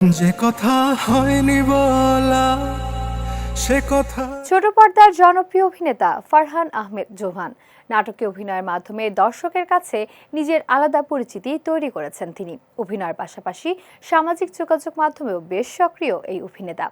যে কথা হয়নি বলা সে কথা। ছোট পর্দার জনপ্রিয় অভিনেতা ফারহান আহমেদ জোহান নাটকে অভিনয়ের মাধ্যমে দর্শকের কাছে নিজের আলাদা পরিচিতি তৈরি করেছেন তিনি। অভিনয়ের পাশাপাশি সামাজিক যোগাযোগ মাধ্যমেও বেশ সক্রিয় এই অভিনেতা।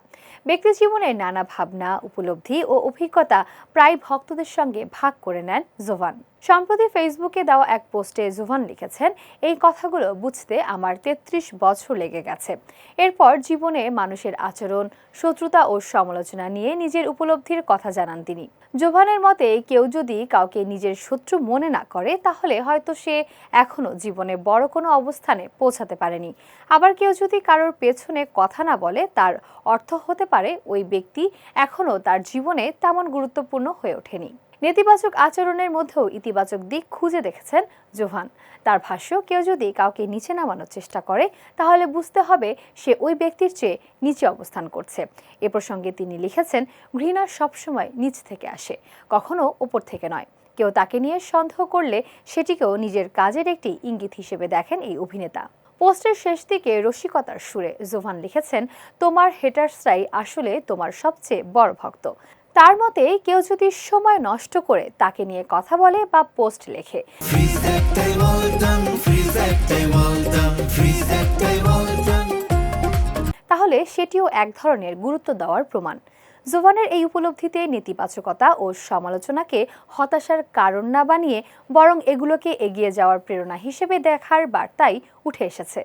ব্যক্তি জীবনের নানা ভাবনা, উপলব্ধি ও অভিজ্ঞতা প্রায় ভক্তদের সঙ্গে ভাগ করে নেন জোভান। সম্প্রতি ফেসবুকে দেওয়া এক পোস্টে জোভান লিখেছেন, এই কথাগুলো বুঝতে আমার ৩৩ বছর লেগে গেছে। এরপর জীবনে মানুষের আচরণ, শত্রুতা ও সমালোচনা নিয়ে নিজের উপলব্ধির কথা জানান তিনি। জোভানের মতে, কেউ যদি কাউকে নিজের শত্রু মনে না করে তাহলে হয়তো সে এখনো জীবনে বড় কোনো অবস্থানে পৌঁছাতে পারেনি। আবার কেউ যদি কারোর পেছনে কথা না বলে, তার অর্থ হতে পারে ওই ব্যক্তি এখনো তার জীবনে তেমন গুরুত্বপূর্ণ হয়ে ওঠেনি। নেতিবাচক আচরণের মধ্যেও ইতিবাচক দিক খুঁজে দেখেছেন জোহান। তার ভাষ্য, কেউ যদি কাউকে নিচে নামানোর চেষ্টা করে তাহলে বুঝতে হবে সে ওই ব্যক্তির চেয়ে নিচে অবস্থান করছে। এ প্রসঙ্গে তিনি লিখেছেন, ঘৃণা সবসময় নিচ থেকে আসে, কখনো উপর থেকে নয়। কেউ তাকে নিয়ে সন্দেহ করলে সেটিকেও নিজের কাজের একটি ইঙ্গিত হিসেবে দেখেন এই অভিনেতা। পোস্টের শেষ দিকে রসিকতার সুরে জোভান লিখেছেন, তোমার হেটার্সরাই আসলে তোমার সবচেয়ে বড় ভক্ত। তার মতে, কেউ যদি সময় নষ্ট করে তাকে নিয়ে কথা বলে বা পোস্ট লেখে তাহলে সেটিও এক ধরনের গুরুত্ব দেওয়ার প্রমাণ। জোভানের এই উপলব্ধিতে নেতিবাচকতা ও সমালোচনাকে হতাশার কারণ না বানিয়ে বরং এগুলোকে এগিয়ে যাওয়ার প্রেরণা হিসেবে দেখার বার্তাই উঠে এসেছে।